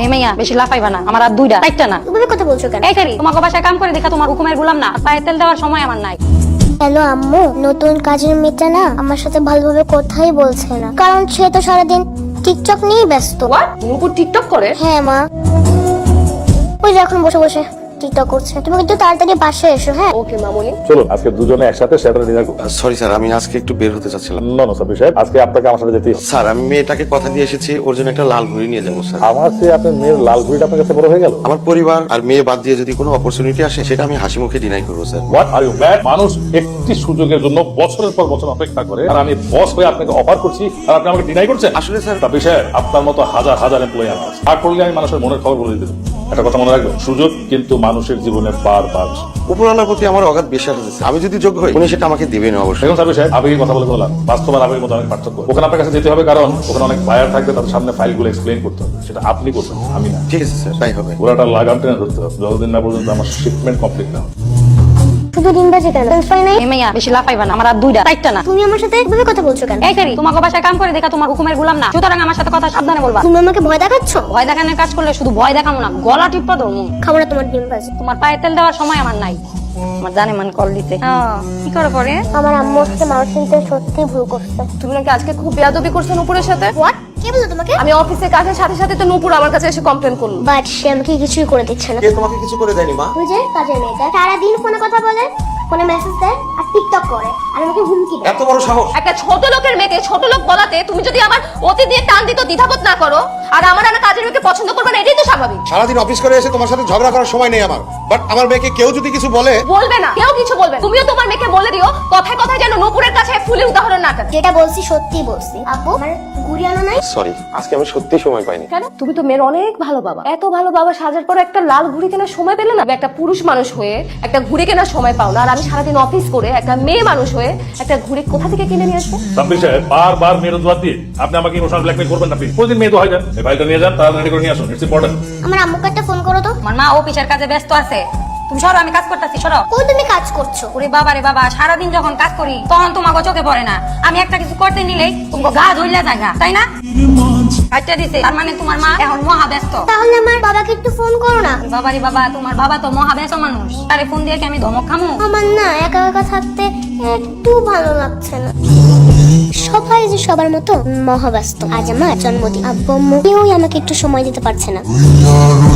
এই মাইয়া বেশি লাফাইবা না, আমার আর দুইটা চারটা না। তুমি কথা বলছো কেন? এই খালি তোমাকে বাসায় কাম করে দেখা তোমার হুকুমের গোলাম না, পায়ে তেল দেওয়ার সময় আমার নাই। হ্যালো আম্মু, নতুন কাজের মেয়েটা না আমার সাথে ভালোভাবে কথাই বলছে না, কারণ সে তো সারাদিন টিকটক নিয়ে ব্যস্ত। হোয়াট? নুপুর টিকটক করে? হ্যাঁ মা, ওই যে এখন বসে বসে টিকটক করছে। তুমি কিন্তু তাড়াতাড়ি বাসায় এসো। হ্যাঁ ওকে মামুনি। চলুন আজকে দুজনে একসাথে স্যাটারডে ডিনার করব। সরি স্যার, আমি আজকে একটু বের হতে চাচ্ছিলাম। না না সাবির সাহেব, আজকে আপনাকে আমার সাথে যেতে হবে। স্যার, আমি মেয়েটাকে কথা দিয়ে এসেছি, ওর জন্য একটা লাল ঘড়ি নিয়ে যাবো স্যার। আমার চেয়ে আপনার মেয়ের লাল ঘুড়িটা আপনার কাছে বড় হয়ে গেল। আমার পরিবার আর মেয়ে বাদ দিয়ে যদি কোনো অপরচুনিটি আসে সেটা আমি হাসি মুখে ডিনাই করবো sir. What are you mad? মানুষ একটি সুযোগের জন্য বছরের পর বছর অপেক্ষা করে, আর আমি বস হয়ে আপনাকে অফার করছি আর আপনি আমাকে ডিনাই করছেন। আসলে স্যার, সাবির সাহেব, আপনার মতো হাজার হাজার এমপ্লয়ি আমার আছে। আর করলে আমি মানুষের মনের খবর বলে দিতে। একটা কথা মনে রাখবেন, সুযোগ কিন্তু মানুষের জীবনে বারবার আসে। উপরওয়ালার প্রতি আমার অগাধ বিশ্বাস আছে স্যার। আমি যদি যোগ্য হই উনি সেটা আমাকে দিবেন অবশ্যই। দেখুন সাবির সাহেব, আবেগের কথা বলে বললাম, বাস্তব আর আবেগের মধ্যে অনেক পার্থক্য। ওখানে আপনার কাছে যেতে হবে, কারণ ওখানে অনেক বায়ার থাকবে, তাদের সামনে ফাইলগুলো এক্সপ্লেইন করতে হবে। সেটা আপনি করবেন, আমি না। ঠিক আছে স্যার, তাই হবে। পুরাটা লাগাম টেনে ধরতে হবে যতদিন না পর্যন্ত আমার শিপমেন্ট কমপ্লিট না হয়। শুধু দিন বাজে কেন? নাই এই মাইয়া বেশি লাফাইবা না, আমার আর দুইটা চারটা না। তুমি আমার সাথে এভাবে কথা বলছো কেন? এই খালি তোমাকে বাসায় কাম করে দেখা তোমার হুকুমের গোলাম না, সুতরাং আমার সাথে কথা সাবধানে বলবা। তুমি আমাকে ভয় দেখাচ্ছ? ভয় দেখানোর কাজ করলে শুধু ভয় দেখাবো না, গলা টিপা ধরবো। খাবো না তোমার ডিম ভাজি। তোমার পায়ে তেল দেওয়ার সময় আমার নাই। আমার জানে মান কল দিতে। কি করে পরে? আমার আম্মু হচ্ছে মানুষ চিনতে সত্যি ভুল করছে। তুমি নাকি আজকে খুব বেয়াদবি করছো নুপুরের সাথে? হোয়াট? কে বলছো তোমাকে? আমি অফিসে কাজের সাথে সাথে তো নুপুর আমার কাছে এসে কমপ্লেন করলো। বাট সে আমাকে কিছুই করে দিচ্ছে না। কে তোমাকে কিছু করে দেয়নি মা? ওই যে কাজের মেয়েটা সারাদিন ফোনে কথা বলে, ফোনে মেসেজ দেয় আর টিকটক করে আর আমাকে হুমকি দেয়। এত বড় সাহস! একটা ছোট লোকের মেয়েকে ছোট লোক বলাতে তুমি যদি আমার অতি দিয়ে টান দিতে দ্বিধাবোধ না করো, আর আমার আনা কাজের মেয়েকে পছন্দ করবে না, এটাই তো স্বাভাবিক। সারাদিন অফিস করে এসে তোমার সাথে ঝগড়া করার সময় নেই আমার। বাট আমার মেয়েকে কেউ যদি কিছু বলে, বলবে না, কেউ কিছু বলবে না। তুমিও তোমার মেয়েকে বলে দিও কথায় কথায় যেন নুপুরের কাছে ফুলের উদাহরণ না টানে। যেটা বলছি সত্যি বলছি। আপু আমার ঘুরি আনো নাই? সরি, আজকে আমি সত্যি সময় পাইনি। কেন? তুমি তো মেয়ের অনেক ভালো বাবা, এত ভালো বাবা সাজার পর একটা লাল ঘুড়ি কেনার সময় পেলে না? একটা পুরুষ মানুষ হয়ে একটা ঘুড়ি কেনার সময় পাও না, আর আমি সারাদিন অফিস করে একটা মেয়ে মানুষ হয়ে একটা ঘুড়ি কোথা থেকে কিনে নিয়ে আসবো? সাব্বির সাহেব, বারবার মেয়ের দোয়া দিয়ে আপনি আমাকে ইমোশনাল ব্ল্যাকমেল করবেন না প্লিজ। প্রতিদিন মেয়ে দোয়া যায়, এই ফাইলটা নিয়ে যান, তাড়াতাড়ি করে নিয়ে আসুন, ইটস ইম্পর্টেন্ট। আমার আম্মুকে একটা ফোন করো তো। আমার মা অফিসের কাজে ব্যস্ত আছে, তুমি সরো, আমি কাজ করতেছি, সরো। কই তুমি কাজ করছো? ওরে বাবা রে বাবা, সারাদিন যখন কাজ করি তখন তোমাকে চোখে পড়ে না। আমি একটা কিছু করতে নিলেই তোমাকে গা ধরলে জায়গা, তাই না? কাজটা দিছে, তার মানে তোমার মা এখন মহা ব্যস্ত। তাহলে আমার বাবাকে একটু ফোন করো না। বাবা রে বাবা, তোমার বাবা তো মহা ব্যস্ত মানুষ, তারে ফোন দিয়ে কি আমি ধমক খামু? আমার না একা একা থাকতে একটু ভালো লাগছে না। সবাই যে সবার মতো মহাব্যস্ত। আজ আমার জন্মদিন, আব্বু আম্মু কেউই আমাকে একটু সময় দিতে পারছে না।